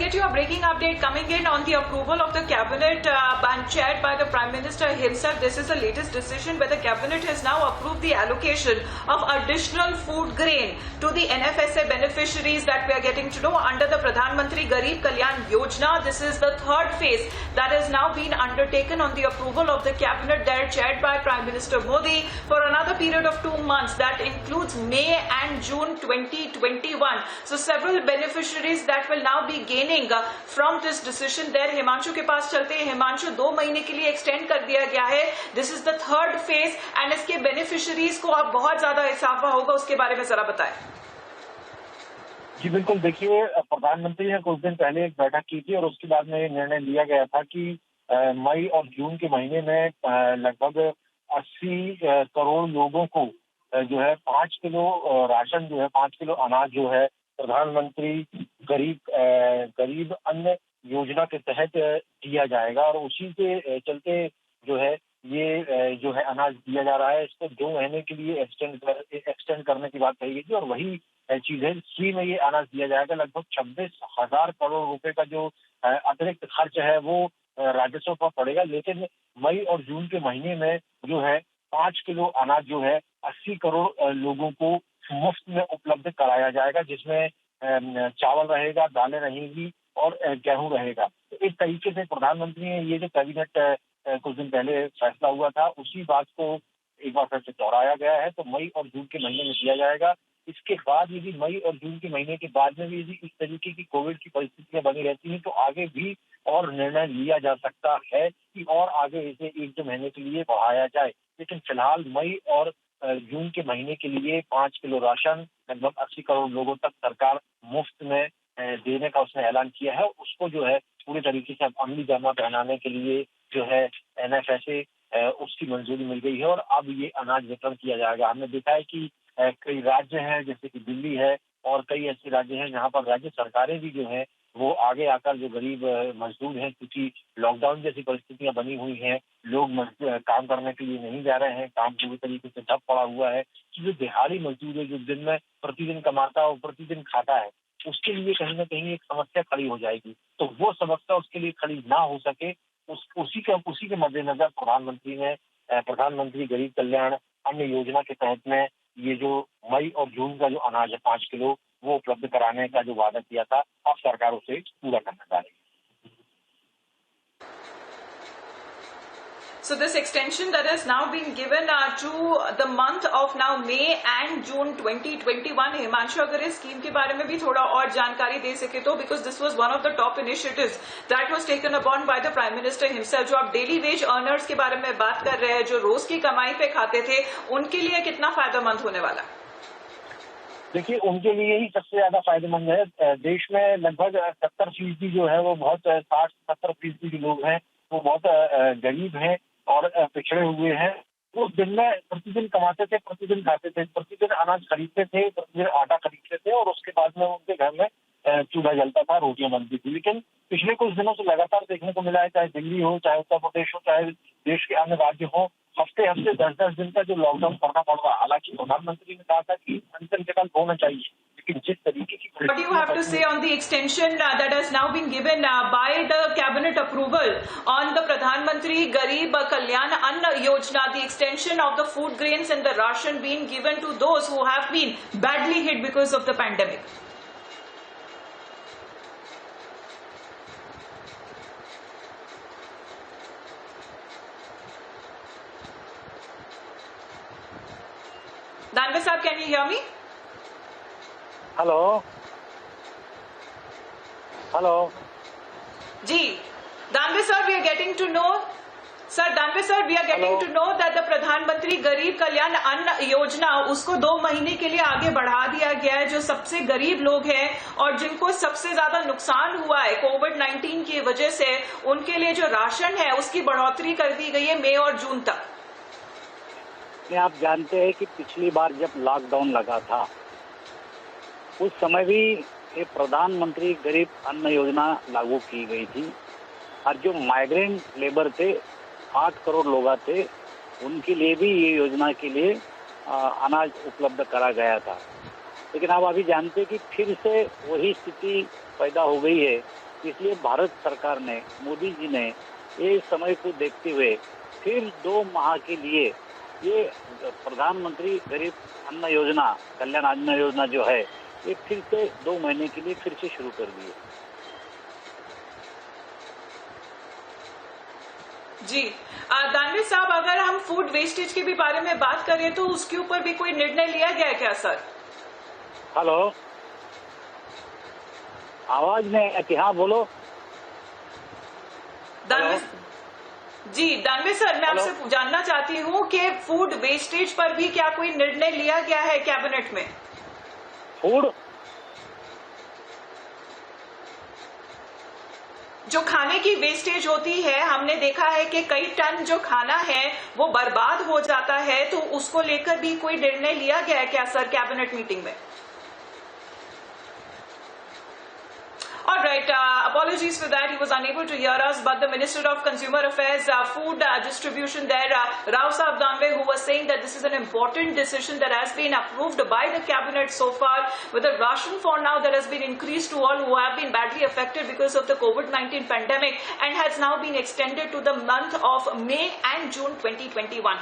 get your breaking update coming in on the approval of the cabinet and chaired by the Prime Minister himself. This is the latest decision where the cabinet has now approved the allocation of additional food grain to the NFSA beneficiaries that we are getting to know under the Pradhan Mantri Garib Kalyan Yojana. This is the third phase that has now been undertaken on the approval of the cabinet there chaired by Prime Minister Modi for another period of 2 months. That includes May and June 2021. So several beneficiaries that will now be gaining from this decision there. Himanshu के पास चलते हैं. हिमांशु, 2 महीने के लिए extend कर दिया गया है. This is the third phase and इसके बेनिफिशियरीज को अब बहुत ज्यादा इजाफा होगा, उसके बारे में जरा बताएं. जी बिल्कुल, देखिए प्रधानमंत्री ने कुछ दिन पहले एक बैठक की थी और उसके बाद में ये निर्णय लिया गया था कि मई और जून के महीने में लगभग 80 करोड़ लोगों को जो है 5 किलो राशन जो है 5 किलो अनाज जो है प्रधानमंत्री गरीब अन्न योजना के तहत दिया जाएगा और उसी के चलते जो है ये जो है अनाज दिया जा रहा है. इसको 2 महीने के लिए एक्सटेंड करने की बात कही गई थी और वही चीज है. फ्री में ये अनाज दिया जाएगा. लगभग 26,000 करोड़ रुपए का जो अतिरिक्त खर्च है वो राजस्व पर पड़ेगा, लेकिन मई और जून के महीने में जो है 5 किलो अनाज जो है 80 करोड़ लोगों को मुफ्त में उपलब्ध कराया जाएगा, जिसमें चावल रहेगा, दालें रहेंगी और गेहूं रहेगा. तो इस तरीके से प्रधानमंत्री ने ये जो कैबिनेट कुछ दिन पहले फैसला हुआ था उसी बात को एक बार फिर से दोहराया गया है. तो मई और जून के महीने में दिया जाएगा. इसके बाद यदि मई और जून के महीने के बाद में भी यदि इस तरीके की कोविड की परिस्थितियां बनी रहती हैं तो आगे भी और निर्णय लिया जा सकता है कि और आगे इसे 1-2 महीने के लिए बढ़ाया जाए. लेकिन फिलहाल मई और जून के महीने के लिए 5 किलो राशन लगभग 80 करोड़ लोगों तक सरकार मुफ्त में देने का उसने ऐलान किया है. उसको जो है पूरे तरीके से अमली जामा पहनाने के लिए जो है एनएफएसए उसकी मंजूरी मिल गई है और अब ये अनाज वितरण किया जाएगा. हमने देखा है कि कई राज्य हैं जैसे कि दिल्ली है और कई ऐसे राज्य हैं जहां पर राज्य सरकारें भी जो है वो आगे आकर जो गरीब मजदूर हैं, क्योंकि लॉकडाउन जैसी परिस्थितियां बनी हुई हैं, लोग काम करने के लिए नहीं जा रहे हैं, काम पूरी तरीके से ठप पड़ा हुआ है, कि जो दिहाड़ी मजदूर है जो दिन में प्रतिदिन कमाता है और प्रतिदिन खाता है, उसके लिए कहीं ना कहीं एक समस्या खड़ी हो जाएगी. तो वो समस्या उसके लिए खड़ी ना हो सके उसी के मद्देनजर प्रधानमंत्री ने प्रधानमंत्री गरीब कल्याण अन्न योजना के तहत में ये जो मई और जून का जो अनाज है 5 किलो वो उपलब्ध कराने का जो वादा किया था, अब सरकार उसे पूरा करना चाह रही है. So this extension that has now been given to the month of now May and June 2021. Himanshu, अगर इस स्कीम के बारे में भी थोड़ा और जानकारी दे सके तो, because this was one of the top initiatives that was taken upon by the Prime Minister himself. जो आप डेली वेज अर्नर्स के बारे में बात कर रहे हैं, जो रोज की कमाई पे खाते थे, उनके लिए कितना फायदेमंद होने वाला? देखिए, उनके लिए ही सबसे ज्यादा फायदेमंद है. देश में लगभग 70% जो है वो बहुत 60-70% जो लोग हैं वो बहुत गरीब हैं और पिछड़े हुए हैं. वो दिन में प्रतिदिन कमाते थे, प्रतिदिन खाते थे, प्रतिदिन अनाज खरीदते थे, प्रतिदिन आटा खरीदते थे और उसके बाद में उनके घर में चूल्हा जलता था, रोटियां बनती थी. लेकिन पिछले कुछ दिनों से लगातार देखने को मिला है, चाहे दिल्ली हो, चाहे उत्तर प्रदेश हो, चाहे देश के अन्य राज्य हो, हफ्ते 10-10 दिन का जो लॉकडाउन करना पड़ रहा. हालांकि प्रधानमंत्री ने कहा था कि अंतर्गत होना चाहिए, लेकिन जिस तरीके की What do you have to say on the extension that has now been given by the cabinet approval on the Pradhan Mantri Garib Kalyan Anna Yojana, the extension of the food grains and the ration being given to those who have been badly hit because of the pandemic? Danve sir, can you hear me? Hello. Ji, Danve sir, we are getting to know. Sir, Danve sir, we are getting to know that the Pradhan Mantri Garib Kalyan Anna Yojana उसको 2 महीने के लिए आगे बढ़ा दिया गया है. जो सबसे गरीब लोग हैं और जिनको सबसे ज्यादा नुकसान हुआ है कोविड-19 की वजह से, उनके लिए जो राशन है उसकी बढ़ोतरी कर दी गई है मई और जून तक. आप जानते हैं कि पिछली बार जब लॉकडाउन लगा था उस समय भी ये प्रधानमंत्री गरीब अन्न योजना लागू की गई थी और जो माइग्रेंट लेबर थे 8 करोड़ लोग थे उनके लिए भी ये योजना के लिए अनाज उपलब्ध करा गया था. लेकिन आप अभी जानते हैं कि फिर से वही स्थिति पैदा हो गई है इसलिए भारत सरकार ने, मोदी जी ने ये समय को देखते हुए फिर 2 माह के लिए ये प्रधानमंत्री गरीब अन्न योजना, कल्याण अन्न योजना जो है, ये फिर से 2 महीने के लिए फिर से शुरू कर दी है। जी दानवे साहब, अगर हम फूड वेस्टेज के भी बारे में बात करें तो उसके ऊपर भी कोई निर्णय लिया गया है क्या सर? हेलो, आवाज नहीं आती, हाँ बोलो। दानवे जी, दानवे सर, मैं हेलो? आपसे जानना चाहती हूँ कि फूड वेस्टेज पर भी क्या कोई निर्णय लिया गया है कैबिनेट में? फूड जो खाने की वेस्टेज होती है, हमने देखा है कि कई टन जो खाना है वो बर्बाद हो जाता है, तो उसको लेकर भी कोई निर्णय लिया गया है क्या सर कैबिनेट मीटिंग में? All right, apologies for that. He was unable to hear us, but the Minister of Consumer Affairs, Food Distribution there, Rao Saab Danve, who was saying that this is an important decision that has been approved by the cabinet so far, with the ration for now that has been increased to all who have been badly affected because of the COVID-19 pandemic and has now been extended to the month of May and June 2021.